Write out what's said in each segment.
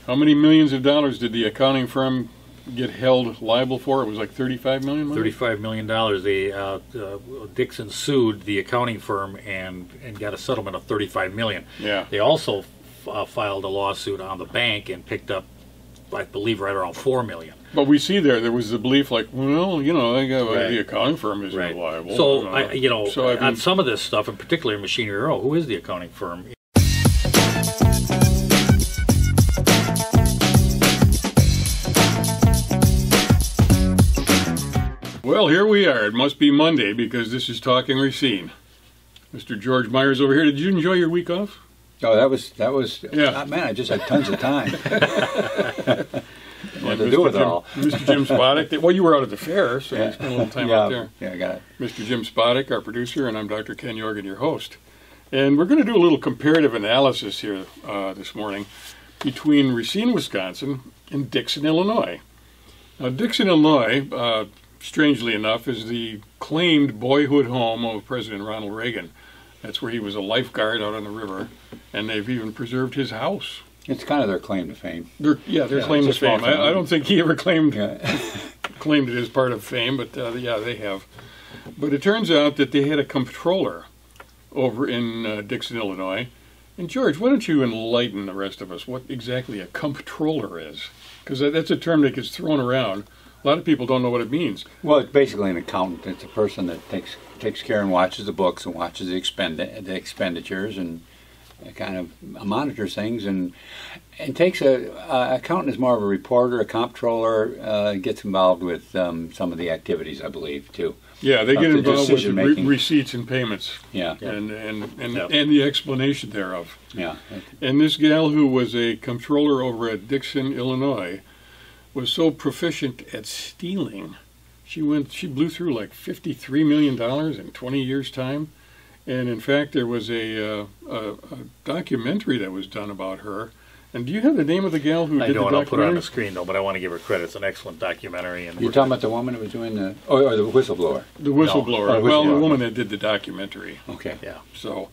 How many millions of dollars did the accounting firm get held liable for? It was like $35 million? $35 million. Dixon sued the accounting firm and got a settlement of $35 million. Yeah. They also filed a lawsuit on the bank and picked up, I believe, right around $4 million. But we see there was the belief like, well, you know, the accounting firm is right. liable. So, on some of this stuff, in particular Machinery Row, who is the accounting firm? Well, here we are. It must be Monday because this is Talking Racine. Mr. George Myers over here. Did you enjoy your week off? Oh, that was. Yeah. Man, I just had tons of time. What to do with it all. Mr. Jim Spodek. Well, you were out at the fair, so you spent a little time out there. Yeah, I got it. Mr. Jim Spodek, our producer, and I'm Dr. Ken Jorgen, your host. And we're going to do a little comparative analysis here this morning between Racine, Wisconsin, and Dixon, Illinois. Now, Dixon, Illinois, strangely enough, is the claimed boyhood home of President Ronald Reagan. That's where he was a lifeguard out on the river, and they've even preserved his house. It's kind of their claim to fame. Their claim to fame. I don't think he ever claimed claimed it as part of fame, but yeah, they have. But it turns out that they had a comptroller over in Dixon, Illinois. And George, why don't you enlighten the rest of us what exactly a comptroller is? Because that's a term that gets thrown around. A lot of people don't know what it means. Well, it's basically an accountant. It's a person that takes care and watches the books and watches the expenditures and kind of monitors things and takes accountant is more of a reporter. A comptroller gets involved with some of the activities, I believe, too. Yeah, they get involved with receipts and payments. Yeah. And the explanation thereof. Yeah. And this gal who was a comptroller over at Dixon, Illinois, was so proficient at stealing. She blew through like $53 million in 20 years' time. And in fact, there was a documentary that was done about her. And do you have the name of the gal who did the documentary? I don't. I'll put it on the screen, though, but I want to give her credit. It's an excellent documentary. And you're talking about the woman who was doing or the whistleblower? The whistleblower. Well, the woman that did the documentary. Okay. Yeah. So,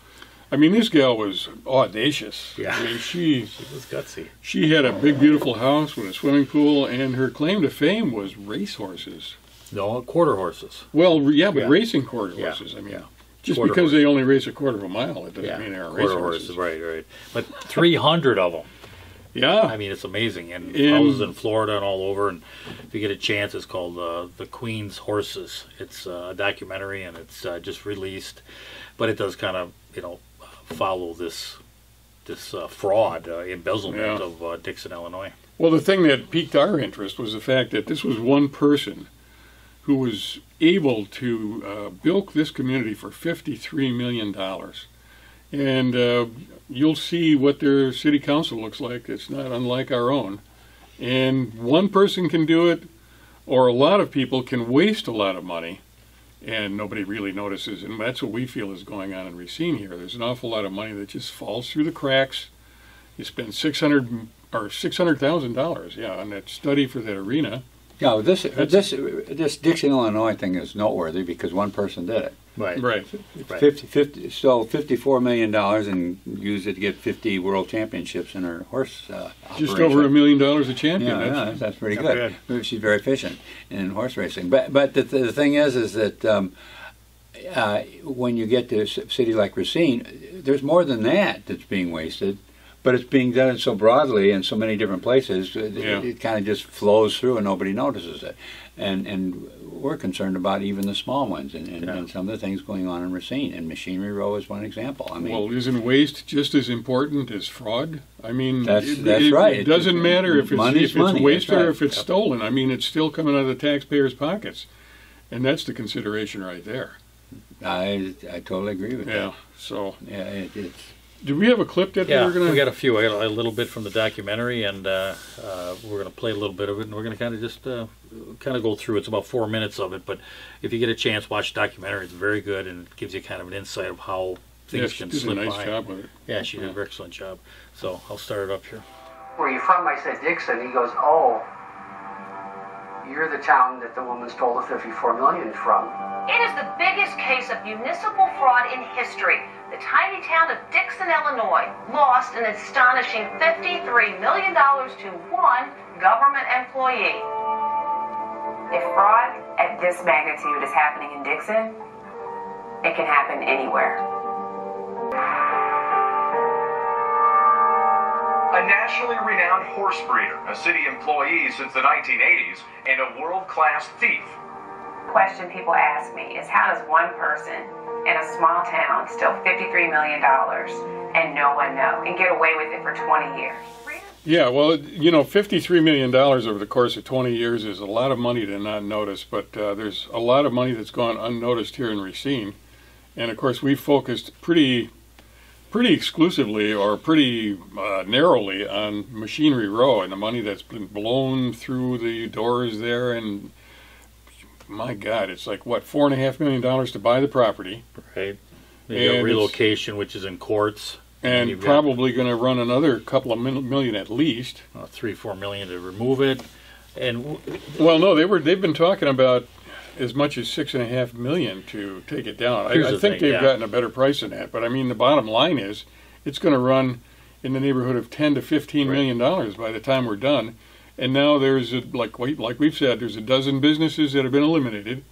I mean, this gal was audacious. Yeah. I mean, she was gutsy. She had a big, beautiful house with a swimming pool, and her claim to fame was racehorses. No, quarter horses. Well, yeah, but racing quarter horses. I mean, just quarter because horses. they only race a quarter of a mile, it doesn't mean they're quarter horses. Right. But 300 of them. Yeah. I mean, it's amazing. And houses in Florida and all over. And if you get a chance, it's called The Queen's Horses. It's a documentary, and it's just released. But it does kind of, follow this fraud, embezzlement of Dixon, Illinois. Well, the thing that piqued our interest was the fact that this was one person who was able to bilk this community for $53 million. And you'll see what their city council looks like. It's not unlike our own. And one person can do it, or a lot of people can waste a lot of money, and nobody really notices. And that's what we feel is going on in Racine here. There's an awful lot of money that just falls through the cracks. You spend $600,000, on that study for that arena. Yeah, this Dixon, Illinois thing is noteworthy because one person did it. Right. 54 million dollars, and used it to get 50 world championships in her horse just over $1 million a champion. Yeah, that's pretty good. She's very efficient in horse racing. But the thing is that when you get to a city like Racine, there's more than that's being wasted. But it's being done so broadly in so many different places, it kind of just flows through and nobody notices it. And we're concerned about even the small ones and some of the things going on in Racine. And Machinery Row is one example. I mean, well, isn't waste just as important as fraud? I mean, that's right. It doesn't matter if it's waste or if it's Yep. stolen. I mean, it's still coming out of the taxpayers' pockets. And that's the consideration right there. I totally agree with that. Yeah, so... Yeah, it's... Do we have a clip that we're going to... we got a few. I got a little bit from the documentary, and we're going to play a little bit of it, and we're going to kind of just kind of go through. It's about 4 minutes of it, but if you get a chance, watch the documentary. It's very good, and it gives you kind of an insight of how things can slip by. She did a nice job with it. Yeah, she did an excellent job. So I'll start it up here. Where are you from? I said, Dixon. He goes, oh, you're the town that the woman stole the $54 million from. It is the biggest case of municipal fraud in history. the tiny town of Dixon, Illinois, lost an astonishing $53 million to one government employee. If fraud at this magnitude is happening in Dixon, it can happen anywhere. A nationally renowned horse breeder, a city employee since the 1980s, and a world-class thief. The question people ask me is, how does one person in a small town steal $53 million and no one know and get away with it for 20 years? Yeah, well, you know, $53 million over the course of 20 years is a lot of money to not notice, but there's a lot of money that's gone unnoticed here in Racine. And, of course, we focused pretty exclusively or pretty narrowly on Machinery Row and the money that's been blown through the doors there. And, my God, it's like, what, $4.5 million to buy the property. Right. Maybe a relocation, which is in courts. And probably going to run another couple of million at least. $3-4 million to remove it. And well, no, they've been talking about as much as $6.5 million to take it down. I think they've gotten a better price than that. But I mean, the bottom line is, it's going to run in the neighborhood of $10 to $15 million by the time we're done. And now there's like we've said, there's a dozen businesses that have been eliminated.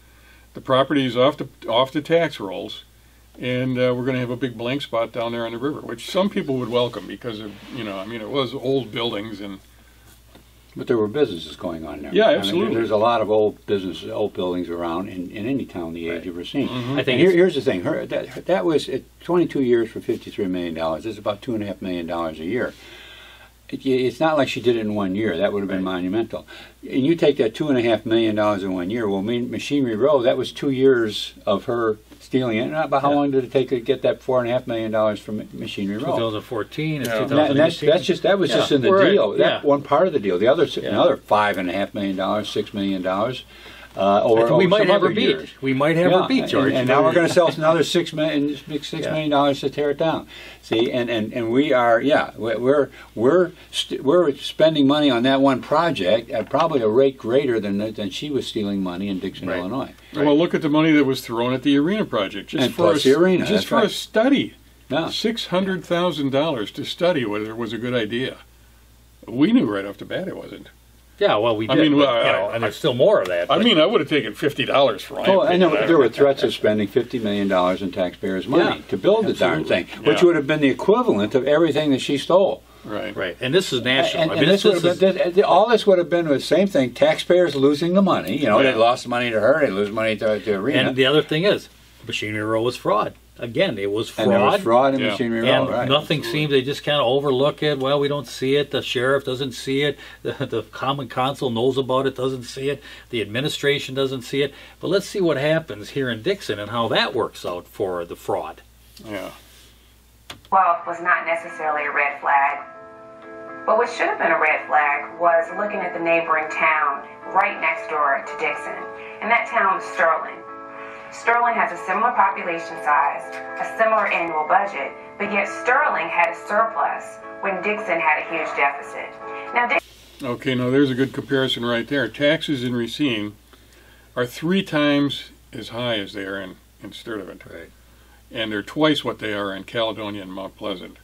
The property is off the tax rolls. And we're going to have a big blank spot down there on the river, which some people would welcome because of, you know, I mean, it was old buildings and. But there were businesses going on there. Yeah, absolutely. I mean, there's a lot of old buildings around in any town the age of Racine. Mm-hmm. I think here's the thing. That was 22 years for $53 million. It's about $2.5 million a year. It's not like she did it in 1 year. That would have been monumental. And you take that $2.5 million in 1 year. Well, Machinery Row, that was 2 years of her stealing it. About how long did it take to get that $4.5 million from Machinery Row? 2014 and 2018. That was just in the deal. That one part of the deal. The other another $5.5 million, $6 million. We might have her beat. We might have her beat, George. And now we're going to sell another $6 million to tear it down. See, and we are, we're spending money on that one project at probably a rate greater than she was stealing money in Dixon, Illinois. Right. Well, look at the money that was thrown at the arena project just for a study. Yeah. $600,000 to study whether it was a good idea. We knew right off the bat it wasn't. Yeah, well, we did. I mean, and there's still more of that. I mean, I would have taken $50 for it. Oh, I know. There were threats of spending $50 million in taxpayers' money to build the darn thing, which would have been the equivalent of everything that she stole. Right. Right. And this is national. All this would have been the same thing. Taxpayers losing the money. You know, they lost money to her. They lose money to arena. And the other thing is, Machinery Row was fraud. Again, it was fraud. And there was fraud in Machinery Row, and nothing seems, they just kind of overlook it. Well, we don't see it. The sheriff doesn't see it. The common council knows about it, doesn't see it. The administration doesn't see it. But let's see what happens here in Dixon and how that works out for the fraud. Yeah. Well, it was not necessarily a red flag. But what should have been a red flag was looking at the neighboring town right next door to Dixon. And that town was Sterling. Sterling has a similar population size, a similar annual budget, but yet Sterling had a surplus when Dixon had a huge deficit. Okay, now there's a good comparison right there. Taxes in Racine are 3 times as high as they are in Sturtevant. Right. And they're twice what they are in Caledonia and Mount Pleasant.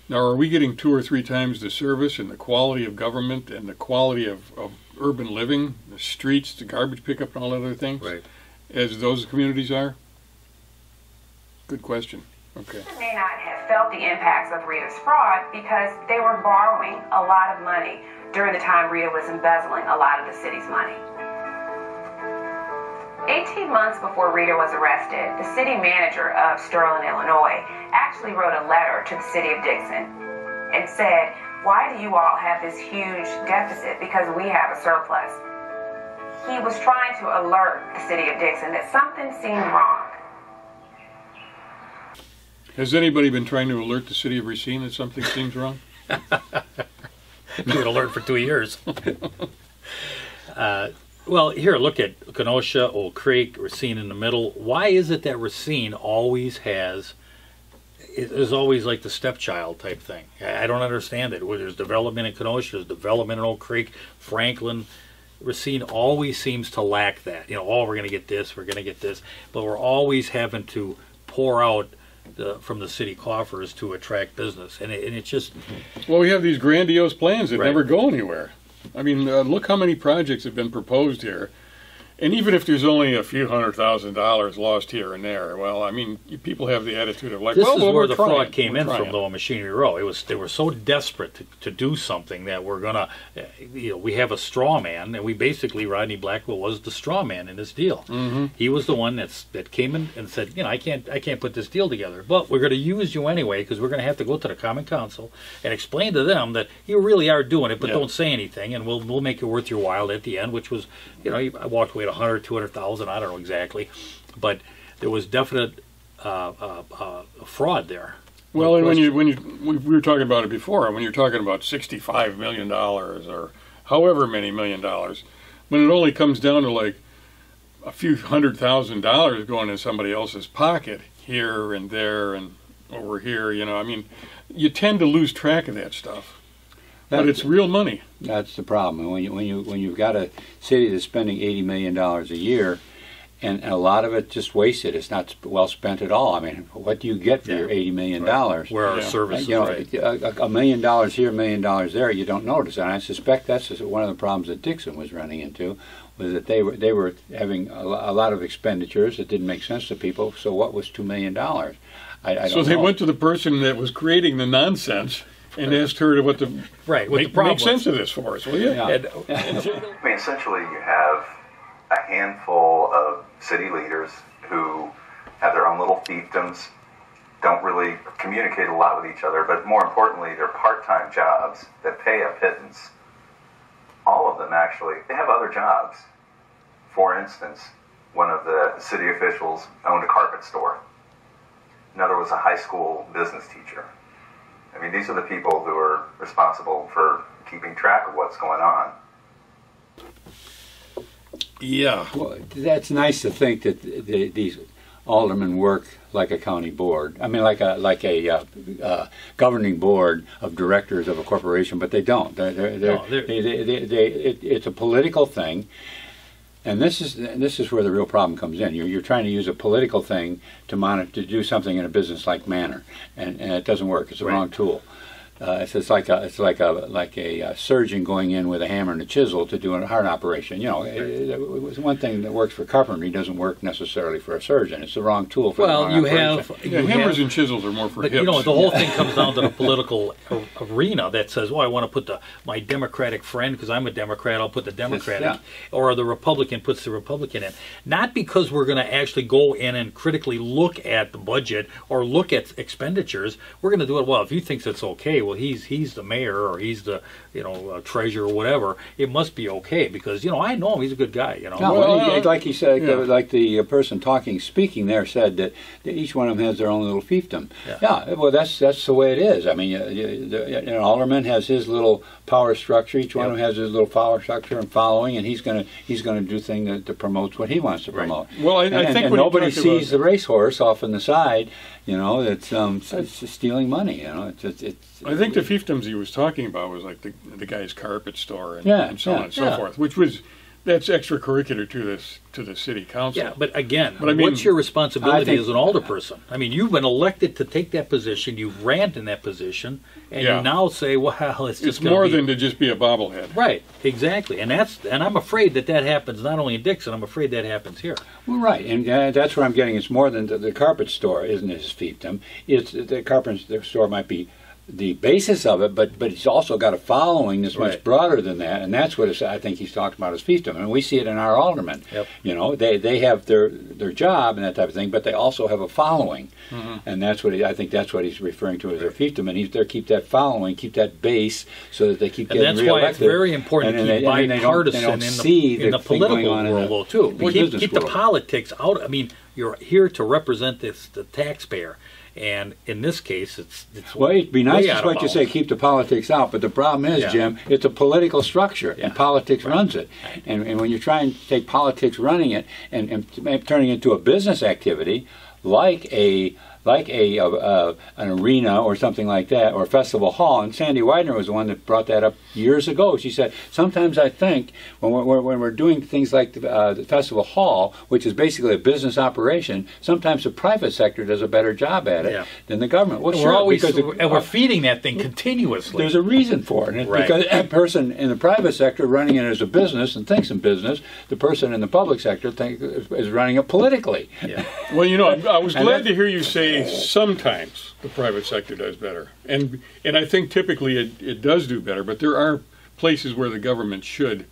Now, are we getting 2 or 3 times the service and the quality of government and the quality of urban living, the streets, the garbage pickup and all other things? Right. As those communities are? Good question. Okay. They may not have felt the impacts of Rita's fraud because they were borrowing a lot of money during the time Rita was embezzling a lot of the city's money. 18 months before Rita was arrested, the city manager of Sterling, Illinois, actually wrote a letter to the city of Dixon and said, "Why do you all have this huge deficit? Because we have a surplus." He was trying to alert the city of Dixon that something seemed wrong. Has anybody been trying to alert the city of Racine that something seems wrong? You've been alert for 2 years. Well, here, look at Kenosha, Old Creek, Racine in the middle. Why is it that Racine always is always like the stepchild type thing? I don't understand it. Where there's development in Kenosha, there's development in Old Creek, Franklin. Racine always seems to lack that. You know, we're going to get this, we're going to get this. But we're always having to pour out from the city coffers to attract business, and it's just. Well, we have these grandiose plans that Right. never go anywhere. I mean, look how many projects have been proposed here. And even if there's only a few $100,000 lost here and there, well, I mean, people have the attitude of like, This well, is well, where we're the trying. fraud came We're in trying. from, though, on Machinery Row. They were so desperate to do something that we're gonna, we have a straw man, and we basically, Rodney Blackwell was the straw man in this deal. Mm-hmm. He was the one that came in and said, I can't put this deal together, but we're going to use you anyway because we're going to have to go to the Common Council and explain to them that you really are doing it, but don't say anything, and we'll make it worth your while at the end, which was, I walked away at 100, 200,000. I don't know exactly, but there was definite fraud there. Well, and we were talking about it before, when you're talking about $65 million or however many $1 million, when it only comes down to like a few $100,000 going in somebody else's pocket here and there and over here, I mean, you tend to lose track of that stuff. But it's real money. That's the problem. When you've got a city that's spending $80 million a year, and a lot of it just wasted. It's not well spent at all. I mean, what do you get for your $80 million? Right. Where are services? $1 million here, $1 million there, you don't notice. And I suspect that's just one of the problems that Dixon was running into, was that they were having a lot of expenditures that didn't make sense to people. So what was $2 million? I don't know. They went to the person that was creating the nonsense and asked her to make sense of this for us, will you? I mean, essentially, you have a handful of city leaders who have their own little fiefdoms, don't really communicate a lot with each other, but more importantly, they're part-time jobs that pay a pittance. All of them actually, they have other jobs. For instance, one of the city officials owned a carpet store. Another was a high school business teacher. I mean, these are the people who are responsible for keeping track of what's going on. Yeah. Well, that's nice to think that these aldermen work like a county board. I mean, like a governing board of directors of a corporation, but they don't. It's a political thing, and this is where the real problem comes in. You're trying to use a political thing to do something in a business-like manner, and it doesn't work. It's the wrong tool. It's like a surgeon going in with a hammer and a chisel to do a heart operation. It's one thing that works for carpentry doesn't work necessarily for a surgeon. It's the wrong tool for the wrong operation. Hammers and chisels are more for hips. The whole thing comes down to the political arena that says, I want to put my Democratic friend, because I'm a Democrat, I'll put the Democratic, or the Republican puts the Republican in. Not because we're going to actually go in and critically look at the budget or look at expenditures. We're going to do it, if he thinks it's okay, he's the mayor or he's the treasurer or whatever, it must be okay because I know him, he's a good guy. Like he said, like the person speaking there said that each one of them has their own little fiefdom. Well, that's the way it is. I mean, an alderman has his little power structure. Each one of them has his little power structure and following, and he's going to do things that promotes what he wants to promote. Well, I think and nobody sees the racehorse off on the side. That's stealing money. I think the fiefdoms he was talking about was like the guy's carpet store and so on and so forth, that's extracurricular to the city council. Yeah, but again, what's your responsibility as an alderperson? I mean, you've been elected to take that position, you've ran in that position, and you now say, it's more than to just be a bobblehead. Right, exactly, and I'm afraid that happens not only in Dixon. I'm afraid that happens here. Well, right, and that's where I'm getting. It's more than the carpet store, isn't his fiefdom? It's the carpet store might be the basis of it, but it's also got a following that's much broader than that, and that's what I think he's talking about as fiefdom, and we see it in our aldermen. Yep. They have their job and that type of thing, but they also have a following, and that's what I think that's what he's referring to as their fiefdom, and he's there keep that following, keep that base, so that they keep getting reelected. And that's why it's very important to keep bipartisan in the political world, though, too. Keep the politics out. I mean, you're here to represent the taxpayer. And in this case, it's well, it'd be nice as what you say, keep the politics out. But the problem is, Jim, it's a political structure, and politics runs it. And when you try and take politics running it and turning it into a business activity, like a like an arena or something like that, or a festival hall. And Sandy Widener was the one that brought that up years ago. She said, sometimes I think when we're doing things like the festival hall, which is basically a business operation, sometimes the private sector does a better job at it than the government. Well, sure, we're feeding that thing continuously. There's a reason for it. And it's because a person in the private sector running it as a business and thinks in business, the person in the public sector is running it politically. Yeah. Well, you know, I was glad to hear you say sometimes the private sector does better, and I think typically it does do better. But there are places where the government should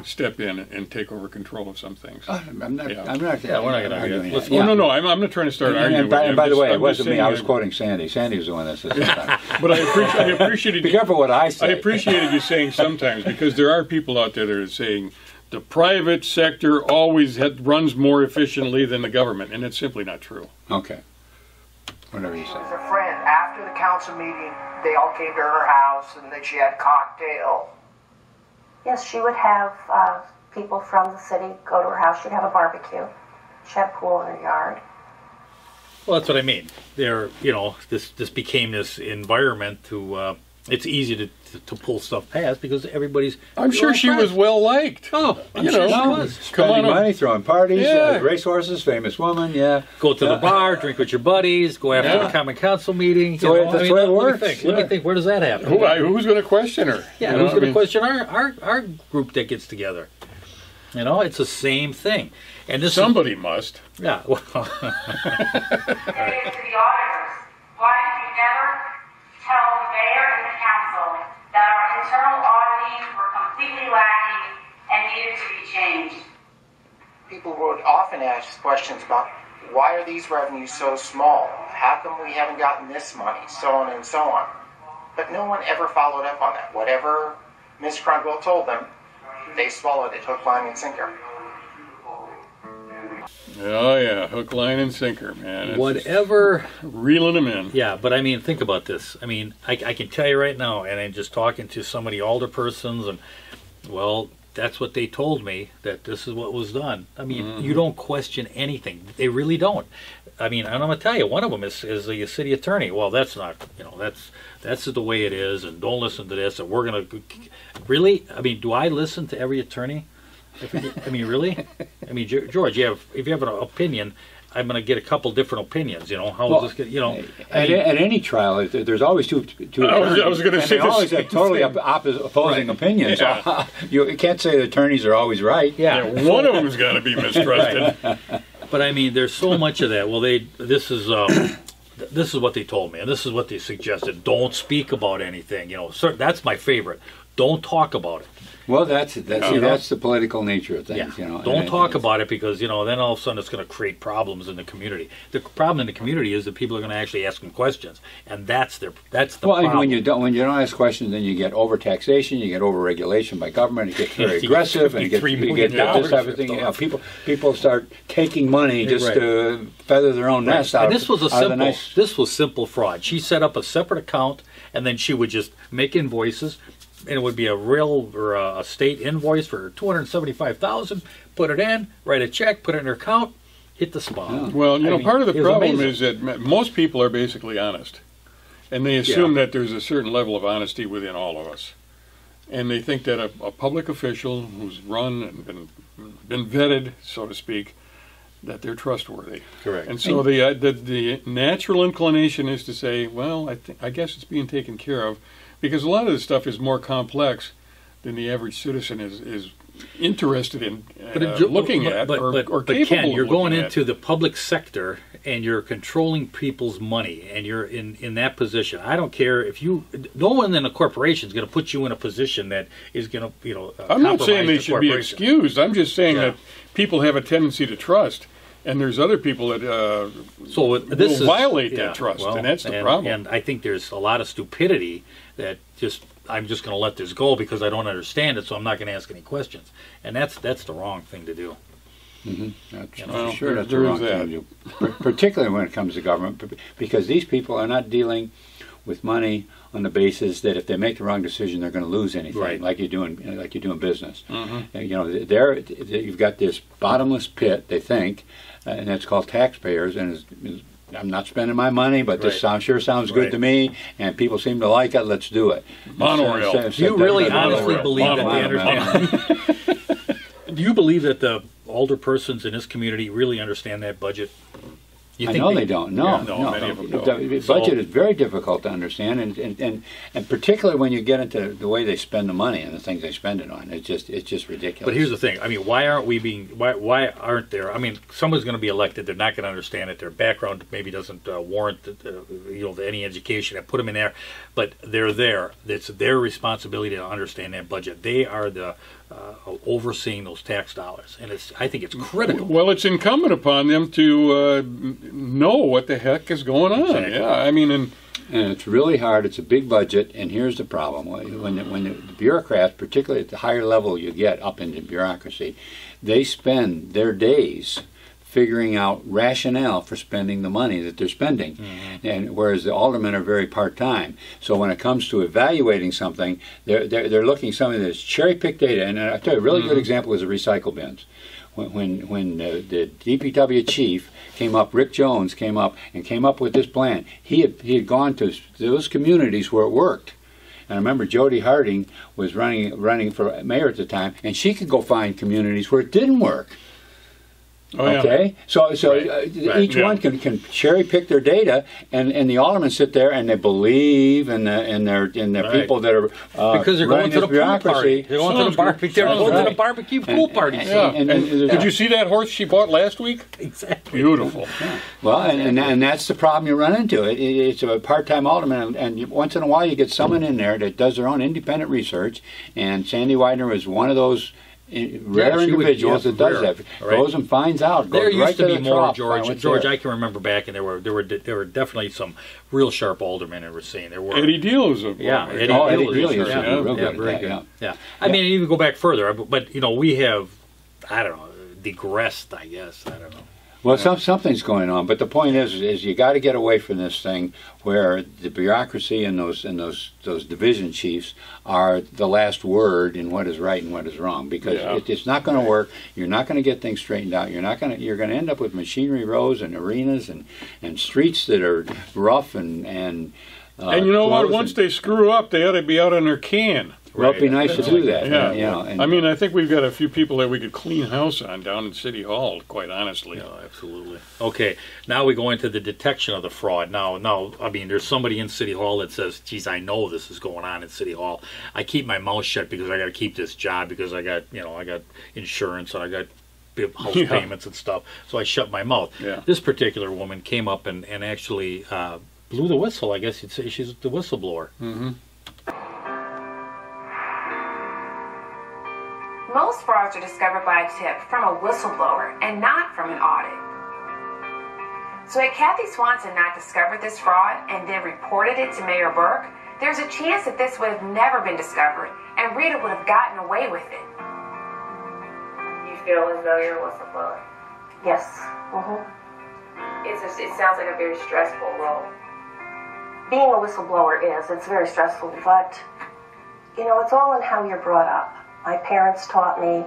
step in and take over control of some things. I'm not. Yeah, we're not going to argue. No, I'm not trying to start arguing. And by the way, it wasn't me. I was quoting Sandy. Sandy was the one that said sometimes. But I appreciated. Be careful what I say. I appreciated you saying sometimes, because there are people out there that are saying the private sector always runs more efficiently than the government, and it's simply not true. Okay. Whatever you say. She was a friend. After the council meeting, they all came to her house, and then she had cocktail. Yes, she would have people from the city go to her house. She'd have a barbecue. She had a pool in her yard. Well, that's what I mean. This became this environment to. It's easy to pull stuff past because everybody's. I'm sure she was well liked. Oh, I'm sure she was. Spending money, throwing parties, racehorses, famous woman, Go to the bar, drink with your buddies, go after the common council meeting. That's the way it works. Let me think. Where does that happen? Who's going to question her? Yeah, who's going to question our group that gets together? You know, it's the same thing. And this somebody must. Yeah. Well. To the auditors, why did you never tell the mayor and the council that our internal auditing were completely lacking and needed to be changed? People would often ask questions about, why are these revenues so small? How come we haven't gotten this money? So on and so on. But no one ever followed up on that. Whatever Ms. Crundwell told them, they swallowed it, hook, line, and sinker. Oh yeah, hook, line, and sinker, man. It's whatever. Reeling them in. Yeah, but I mean, think about this. I mean, I can tell you right now, and I'm just talking to some of the alderpersons, and well, that's what they told me, that this is what was done. I mean, you don't question anything. They really don't. I mean, and I'm going to tell you, one of them is the city attorney. Well, that's not, that's the way it is, and don't listen to this, and we're going to, really? I mean, do I listen to every attorney? I mean, really? I mean, George, if you have an opinion, I'm going to get a couple different opinions. How is this? At any trial, there's always two attorneys. I was going to say they always have totally opposing opinions. Yeah. You can't say the attorneys are always right. Yeah, one of them's got to be mistrusted. But I mean, there's so much of that. Well, this is what they told me, and this is what they suggested. Don't speak about anything. That's my favorite. Don't talk about it. Well, that's the political nature of things. Yeah. Don't talk about it because then all of a sudden it's going to create problems in the community. The problem in the community is that people are going to actually ask them questions, and that's the problem. Well, when you don't ask questions, then you get overtaxation, you get overregulation by government. It gets very aggressive, and you get this type of thing. People start taking money just to feather their own nest out. And this was simple fraud. She set up a separate account, and then she would just make invoices. And it would be a real or a state invoice for $275,000. Put it in, write a check, put it in her account, hit the spot. Yeah. Well, part of the problem is that most people are basically honest, and they assume that there's a certain level of honesty within all of us, and they think that a public official who's run and been vetted, so to speak, that they're trustworthy. Correct. And so the natural inclination is to say, well, I guess it's being taken care of. Because a lot of this stuff is more complex than the average citizen is interested in looking at or capable Ken, you're going at. into the public sector and you're controlling people's money and you're in that position. I don't care if no one in a corporation is going to put you in a position that is going to, I'm not saying they should be excused. I'm just saying that people have a tendency to trust. And there's other people that will violate that trust, and that's the problem. And I think there's a lot of stupidity that I'm just going to let this go because I don't understand it, so I'm not going to ask any questions. And that's the wrong thing to do. Mm-hmm. That's the wrong thing to do, particularly when it comes to government, because these people are not dealing with money on the basis that if they make the wrong decision, they're going to lose anything, like you do in business. Mm-hmm. You've got this bottomless pit, they think, and that's called taxpayers. And as I'm not spending my money, but this sure sounds good to me, and people seem to like it. Let's do it. Monorail. Do you really honestly believe that they understand? Do you believe that the older persons in this community really understand that budget? I know they don't. No, Yeah, no, many of them don't. The budget is very difficult to understand, and particularly when you get into the way they spend the money and the things they spend it on. It's just ridiculous. But here's the thing. I mean, why aren't there? I mean, someone's going to be elected. They're not going to understand it. Their background maybe doesn't warrant any education. I put them in there, but they're there. It's their responsibility to understand that budget. They are the overseeing those tax dollars, and I think it's critical. Well, it's incumbent upon them to know what the heck is going on. Exactly. Yeah, I mean, and it's really hard. It's a big budget, and here's the problem: when the bureaucrats, particularly at the higher level you get up into bureaucracy, they spend their days figuring out rationale for spending the money that they're spending, and whereas the aldermen are very part-time. So when it comes to evaluating something, they're looking at something that's cherry-picked data. And I'll tell you, a really good example is the recycle bins. When the DPW chief came up, Rick Jones came up with this plan. He had gone to those communities where it worked. And I remember Jody Harding was running for mayor at the time, and she could go find communities where it didn't work. Oh, yeah. Okay, so each one can cherry pick their data, and the aldermen sit there and they believe in their people that are because they're going to the pool party. They're going to the barbecue. They're going to the barbecue pool parties. And did you see that horse she bought last week? Exactly. Beautiful. Yeah. Well, and that's the problem you run into. It's a part-time alderman, and once in a while you get someone in there that does their own independent research. And Sandy Widener was one of those rare individuals that does that. Goes and finds out. There used to be more, George. George, I can remember back, and there were definitely some real sharp aldermen in Racine. There were Eddie Deal was a Eddie Deal is real good. Yeah. I mean, even go back further, but we have, I don't know, digressed. I guess I don't know. Well, something's going on, but the point is you got to get away from this thing where the bureaucracy and those division chiefs are the last word in what is right and what is wrong, because it's not going to work. You're not going to get things straightened out. You're going to end up with machinery rows and arenas and streets that are rough and you know what? Once they screw up, they ought to be out on their can. Well, it'd be nice to do that. Yeah. I mean, I think we've got a few people that we could clean house on down in City Hall, quite honestly. Yeah, absolutely. Okay, now we go into the detection of the fraud. Now, I mean, there's somebody in City Hall that says, geez, I know this is going on in City Hall. I keep my mouth shut because I got to keep this job because I got insurance and I got house payments and stuff, so I shut my mouth. Yeah. This particular woman came up and actually blew the whistle. I guess you'd say she's the whistleblower. Mm-hmm. Most frauds are discovered by a tip from a whistleblower and not from an audit. So had Kathy Swanson not discovered this fraud and then reported it to Mayor Burke, there's a chance that this would have never been discovered and Rita would have gotten away with it. You feel as though you're a whistleblower? Yes. Mm-hmm. It sounds like a very stressful role. Being a whistleblower it's very stressful, but, it's all in how you're brought up. My parents taught me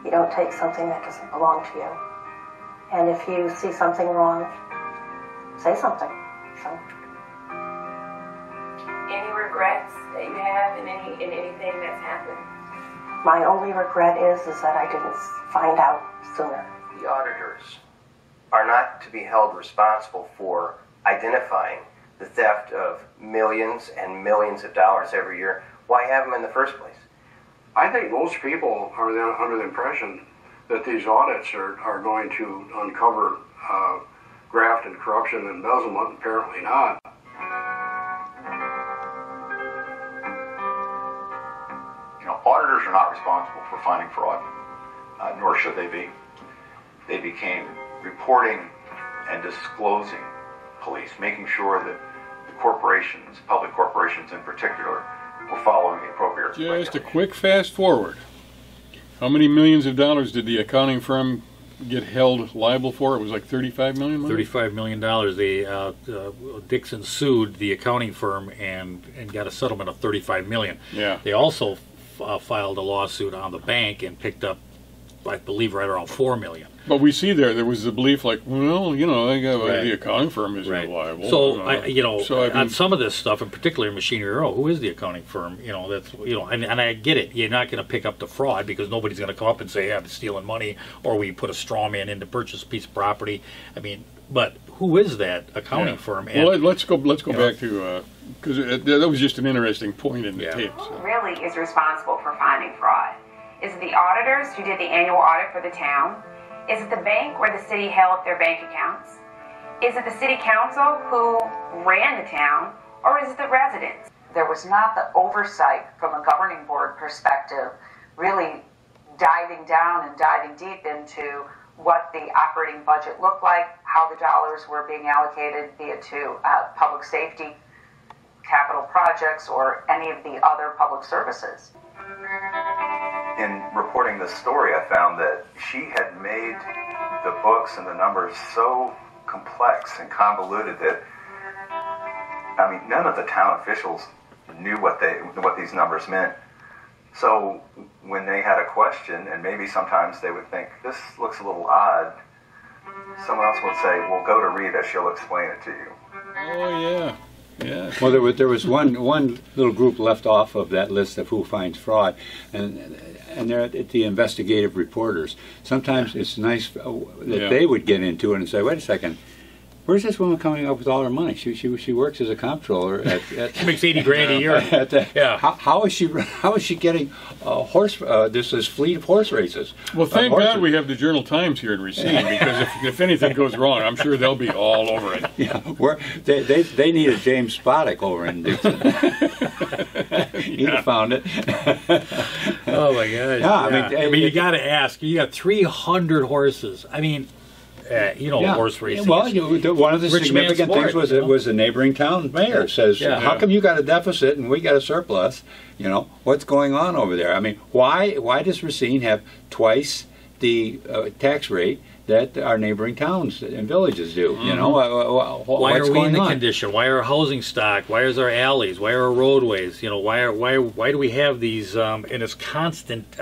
you don't take something that doesn't belong to you. And if you see something wrong, say something. So. Any regrets that you have in anything that's happened? My only regret is that I didn't find out sooner. The auditors are not to be held responsible for identifying the theft of millions and millions of dollars every year. Why have them in the first place? I think most people are under the impression that these audits are going to uncover graft and corruption and embezzlement. Apparently not. Auditors are not responsible for finding fraud, nor should they be. They became reporting and disclosing police, making sure that the corporations, public corporations in particular, were following the appropriate Just a quick fast forward. How many millions of dollars did the accounting firm get held liable for? It was like $35 million? $35 million. Dixon sued the accounting firm and got a settlement of $35 million. Yeah. They also filed a lawsuit on the bank and picked up I believe, right around $4 million. But we see there was the belief, like, well, the accounting firm isn't reliable. So on some of this stuff, in particular machinery, who is the accounting firm? That's and I get it. You're not going to pick up the fraud because nobody's going to come up and say, I'm stealing money, or we put a straw man in to purchase a piece of property. I mean, but who is that accounting firm? And, well, let's go back to because that was just an interesting point in the tape. Who really is responsible for finding fraud? Is it the auditors who did the annual audit for the town? Is it the bank where the city held their bank accounts? Is it the city council who ran the town? Or is it the residents? There was not the oversight from a governing board perspective, really diving down and diving deep into what the operating budget looked like, how the dollars were being allocated, be it to public safety, capital projects, or any of the other public services. In reporting this story, I found that she had made the books and the numbers so complex and convoluted that, I mean, none of the town officials knew what these numbers meant. So when they had a question, and maybe sometimes they would think, this looks a little odd, someone else would say, well, go to Rita, she'll explain it to you. Oh, yeah. Yeah. Well, there was one little group left off of that list of who finds fraud, and they're at the investigative reporters. Sometimes it's nice that they would get into it and say, wait a second, where's this woman coming up with all her money? She works as a comptroller at she makes $80,000 a year. How is she getting this fleet of horse races? Well, thank God we have the Journal-Times here in Racine, because if anything goes wrong, I'm sure they'll be all over it. Yeah, they need a James Spodek over in Dixon. He found it. Oh my gosh! Yeah, I mean, you got to ask. You got 300 horses. I mean. Horse racing. Well, one of the significant things was it was the neighboring town mayor says, how come you got a deficit and we got a surplus? What's going on over there? I mean, why does Racine have twice the tax rate that our neighboring towns and villages do? Why are we in the condition? Why are housing stock? Why is our alleys? Why are our roadways? Why do we have these in this constant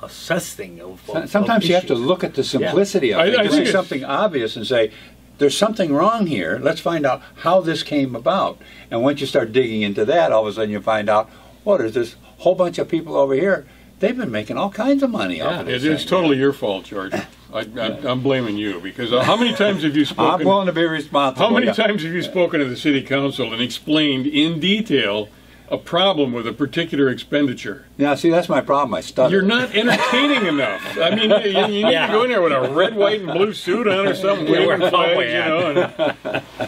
assessing of sometimes you have to look at the simplicity of it. I see something obvious and say, there's something wrong here. Let's find out how this came about. And once you start digging into that, all of a sudden you find out, there's this whole bunch of people over here. They've been making all kinds of money off of this. It's totally your fault, George. I'm blaming you, because how many times have you spoken? I'm willing to be responsible. How many times have you spoken to the city council and explained in detail a problem with a particular expenditure? Yeah, see, that's my problem. I stutter. You're not entertaining enough. I mean, you need to go in there with a red, white, and blue suit on or something, waving flags, and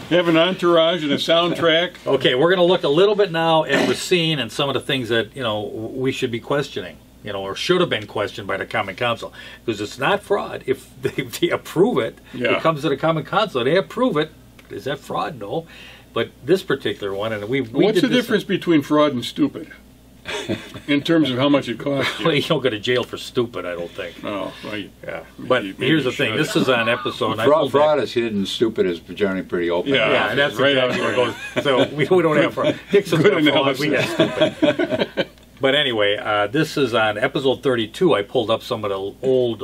have an entourage and a soundtrack. Okay, we're going to look a little bit now at Racine and some of the things that we should be questioning. Or should have been questioned by the Common Council, because it's not fraud. If they approve it, it comes to the Common Council. They approve it. Is that fraud? No. But this particular one, and what's the difference between fraud and stupid, in terms of how much it costs you? Well, you don't go to jail for stupid, I don't think. Oh, right. Yeah. But here's the thing. This is on episode. Fraud is hidden. Stupid is generally pretty open. Yeah, and that's right exactly where it goes. So we don't have fraud. Dixon's got fraud. We got stupid. But anyway, this is on episode 32. I pulled up some of the old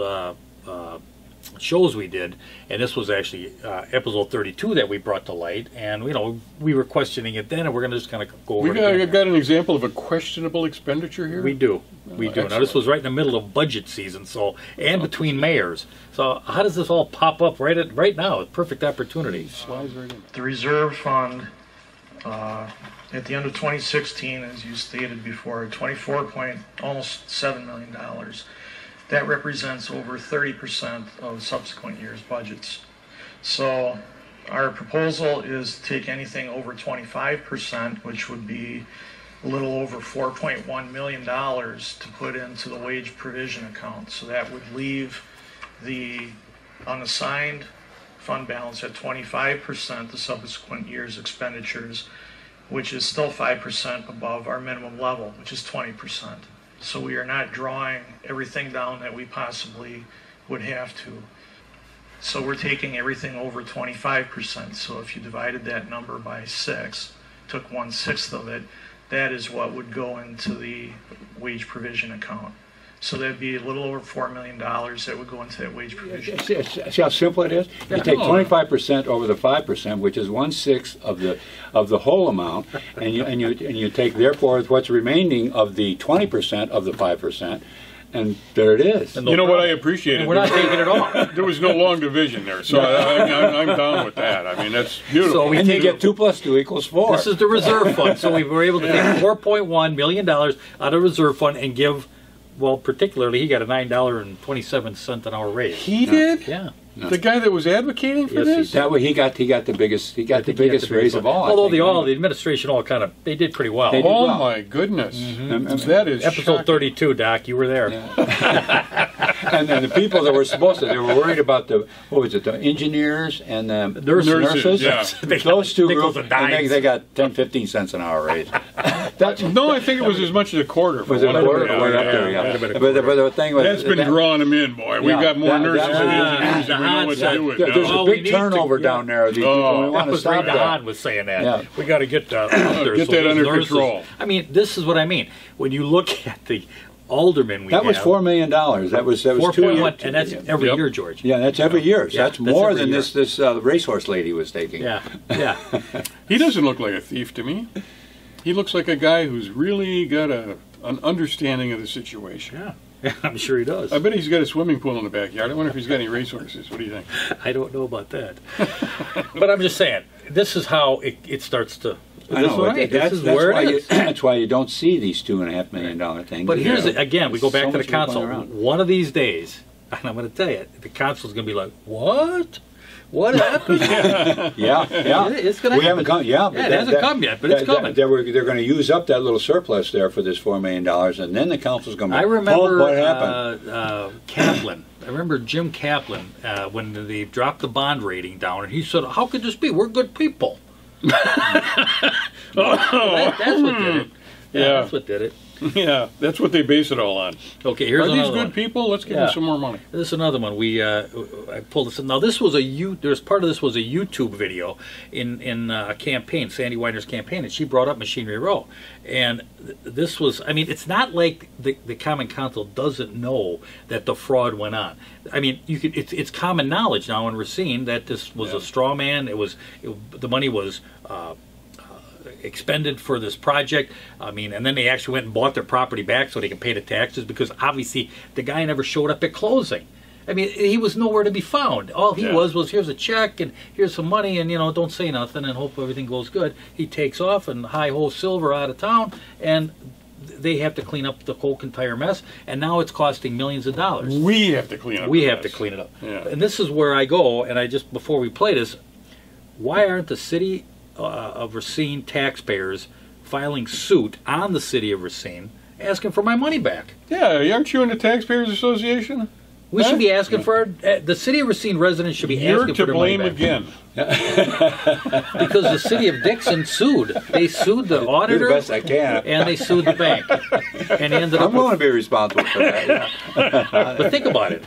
shows we did, and this was actually episode 32 that we brought to light, and we were questioning it then, and we're going to just kind of go over it. We've got an example of a questionable expenditure here? We do. Now, this was right in the middle of budget season, and between mayors. So how does this all pop up right now? It's a perfect opportunity. The reserve fund, at the end of 2016, as you stated before, almost $7 million. That represents over 30% of subsequent years' budgets. So our proposal is to take anything over 25%, which would be a little over $4.1 million, to put into the wage provision account. So that would leave the unassigned fund balance at 25% the subsequent year's expenditures, which is still 5% above our minimum level, which is 20%. So we are not drawing everything down that we possibly would have to. So we're taking everything over 25%. So if you divided that number by 6, took 1/6 of it, that is what would go into the wage provision account. So that'd be a little over $4 million that would go into that wage provision. See how simple it is? You take 25% over the 5%, which is 1/6 of the whole amount, and you take therefore what's remaining of the 20% of the 5%, and there it is. You know what I appreciate? We're not taking it off. There was no long division there, so I'm down with that. I mean, that's beautiful. So and you get 2 + 2 = 4. This is the reserve fund. So we were able to take $4.1 million out of reserve fund and give. Well, particularly, he got a $9.27 an hour raise. He did? Yeah. The guy that was advocating for this? That way he got the biggest raise of all. Although the administration all kind of they did pretty well. They did Oh well. my goodness, that is episode shocking. 32, Doc. You were there. And then the people that were supposed to, they were worried about the engineers and the nurses. Yeah. Those two Nickels groups, and and dimes. they got 10-15 cents an hour raise. No, I think it was as much as a quarter. For Was it a one quarter? of them. Way up there, yeah. But the thing was, That's been drawing them in, boy. We've got more nurses and engineers than we know what to do with now. there's a big turnover down there. We want That to was stop Ray that. DeHaan was saying that. Yeah. We got to get that under control. I mean, this is what I mean. When you look at the aldermen we That was have, $4 million. That was 2 years. 4.1, and that's every year, George. Yeah, that's every year. So Yeah, that's that's more every than year. this racehorse lady was taking. Yeah, yeah. He doesn't look like a thief to me. He looks like a guy who's really got an understanding of the situation. Yeah, I'm sure he does. I bet he's got a swimming pool in the backyard. I wonder if he's got any racehorses. What do you think? I don't know about that. But I'm just saying, this is how it starts to. I know. Right. That's This is where why it is. that's why you don't see these $2.5 million things. But here's again, we go back So to the much more council. going around. One of these days, and I'm going to tell you, the council's going to be like, "What? What happened?" Yeah. It's going to happen. We haven't come. Yeah, it hasn't come yet, but it's coming. They're going to use up that little surplus there for this $4 million, and then the council's going to. I remember what happened. Kaplan. I remember Jim Kaplan when they dropped the bond rating down, and he said, "How could this be? We're good people." That's what did it. Yeah. That's what did it. Yeah, that's what they base it all on. Okay, here's Are these another good one. people? Let's give them some more money. This is another one. I pulled this. Now this was there's part of this was a YouTube video in a campaign, Sandy Weiner's campaign, and she brought up Machinery Row, and this was. I mean, it's not like the Common Council doesn't know that the fraud went on. I mean, it's common knowledge now in Racine that this was a straw man. The money was. Expended for this project. I mean, and then they actually went and bought their property back so they can pay the taxes because obviously the guy never showed up at closing. I mean, he was nowhere to be found. All he was here's a check and here's some money and, don't say nothing and hope everything goes good. He takes off and hi-ho silver out of town and they have to clean up the whole entire mess, and now it's costing millions of dollars. We have to clean up We the have mess. to clean it up. Yeah. And this is where I go, and before we play this, why aren't the city of Racine taxpayers filing suit on the city of Racine asking for my money back? Yeah, aren't you in the Taxpayers Association? We should be asking for the city of Racine residents should be asking for their money back. You're to blame again. Because the city of Dixon sued. They sued the auditor. Do the best I can. And they sued the bank. And they ended up I'm willing to be responsible for that. But think about it.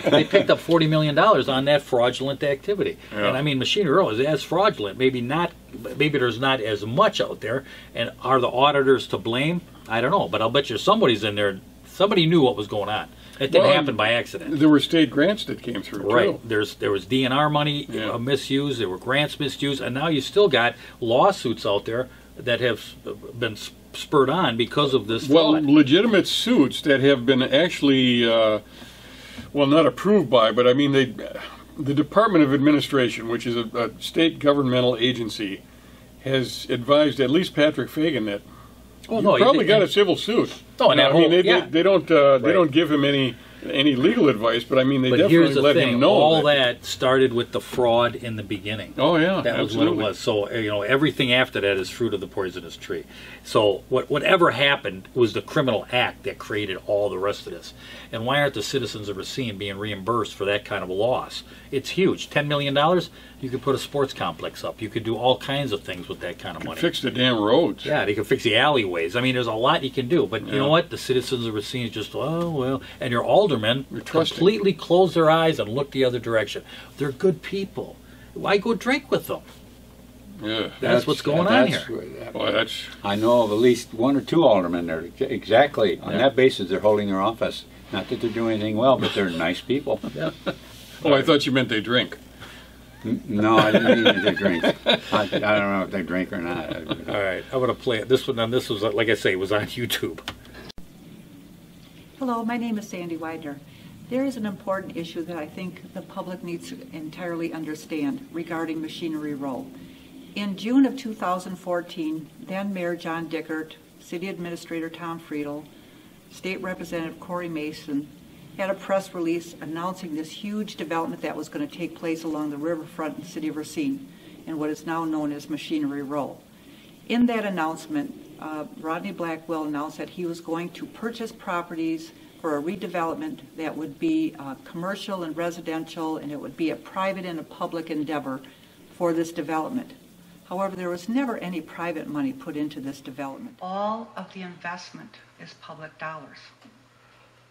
They picked up $40 million on that fraudulent activity. Yeah. And I mean, Machinery Row is as fraudulent. Maybe there's not as much out there. And are the auditors to blame? I don't know. But I'll bet you somebody's in there. Somebody knew what was going on. It didn't happen by accident. There were state grants that came through, Right. too. There was DNR money misused. There were grants misused. And now you still got lawsuits out there that have been spurred on because of this fraud. Well, legitimate suits that have been actually, not approved by, but I mean, the Department of Administration, which is a state governmental agency, has advised at least Patrick Fagan that you probably got a civil suit. Oh, and they don't give him any legal advice, but I mean they here's definitely the let thing. him know. All that started with the fraud in the beginning. Oh yeah, that was what it was. So everything after that is fruit of the poisonous tree. So whatever happened was the criminal act that created all the rest of this. And why aren't the citizens of Racine being reimbursed for that kind of a loss? It's huge. $10 million. You could put a sports complex up. You could do all kinds of things with that kind of money. Fix the damn roads. Yeah, they can fix the alleyways. I mean, there's a lot you can do. But you know what? The citizens of Racine just, and your aldermen completely close their eyes and look the other direction. They're good people. Why go drink with them? Yeah. That's what's going on here. Well, that's. I know of at least 1 or 2 aldermen there. Exactly on Yeah. that basis, they're holding their office. Not that they're doing anything well, but they're nice people. Yeah. Oh, I thought you meant they drink. No, I didn't mean they drink. I don't know if they drink or not. All right, I'm going to play it. This one, and this was, like I say, was on YouTube. Hello, my name is Sandy Widener. There is an important issue that I think the public needs to entirely understand regarding Machinery Row. In June of 2014, then Mayor John Dickert, City Administrator Tom Friedel, State Representative Corey Mason had a press release announcing this huge development that was going to take place along the riverfront in the city of Racine in what is now known as Machinery Row. In that announcement, Rodney Blackwell announced that he was going to purchase properties for a redevelopment that would be commercial and residential, and it would be a private and a public endeavor for this development. However, there was never any private money put into this development. All of the investment is public dollars,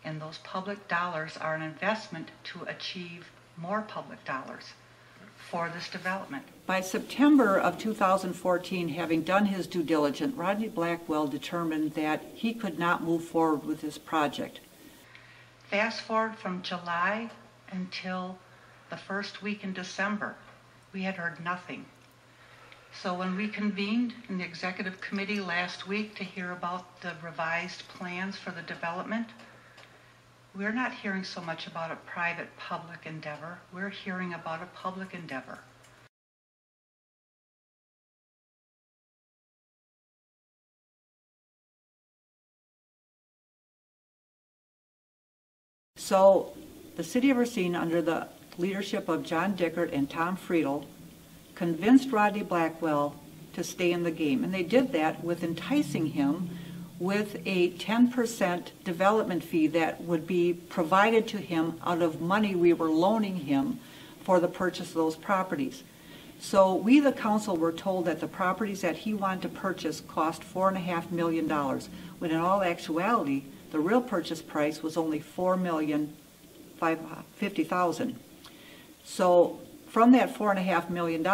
and those public dollars are an investment to achieve more public dollars for this development. By September of 2014, having done his due diligence, Rodney Blackwell determined that he could not move forward with this project. Fast forward from July until the first week in December, we had heard nothing. So when we convened in the executive committee last week to hear about the revised plans for the development, we're not hearing so much about a private-public endeavor. We're hearing about a public endeavor. So the City of Racine, under the leadership of John Dickert and Tom Friedel, convinced Rodney Blackwell to stay in the game. And they did that with enticing him with a 10% development fee that would be provided to him out of money we were loaning him for the purchase of those properties. So we, the council, were told that the properties that he wanted to purchase cost $4.5 million, when in all actuality, the real purchase price was only $4,050,000. So from that $4.5 million,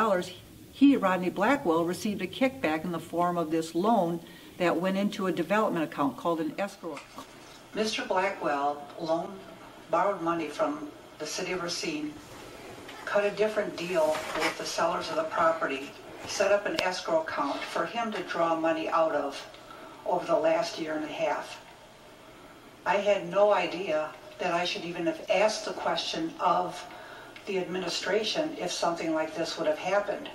he, Rodney Blackwell, received a kickback in the form of this loan that went into a development account called an escrow account. Mr. Blackwell borrowed money from the City of Racine, cut a different deal with the sellers of the property, set up an escrow account for him to draw money out of over the last year and a half. I had no idea that I should even have asked the question of the administration if something like this would have happened.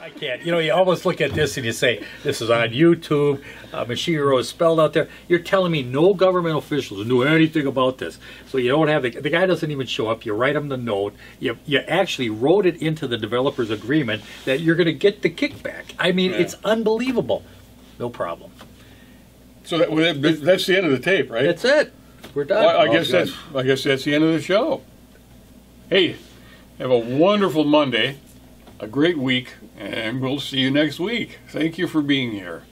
I can't. You know, you almost look at this and you say, this is on YouTube, Machinery Row is spelled out there. You're telling me no government officials knew anything about this. So you don't have, the guy doesn't even show up. You write him the note. You actually wrote it into the developer's agreement that you're going to get the kickback. I mean, it's unbelievable. No problem. So that's the end of the tape, right? That's it. We're done. Well, I guess that's the end of the show. Hey, have a wonderful Monday, a great week, and we'll see you next week. Thank you for being here.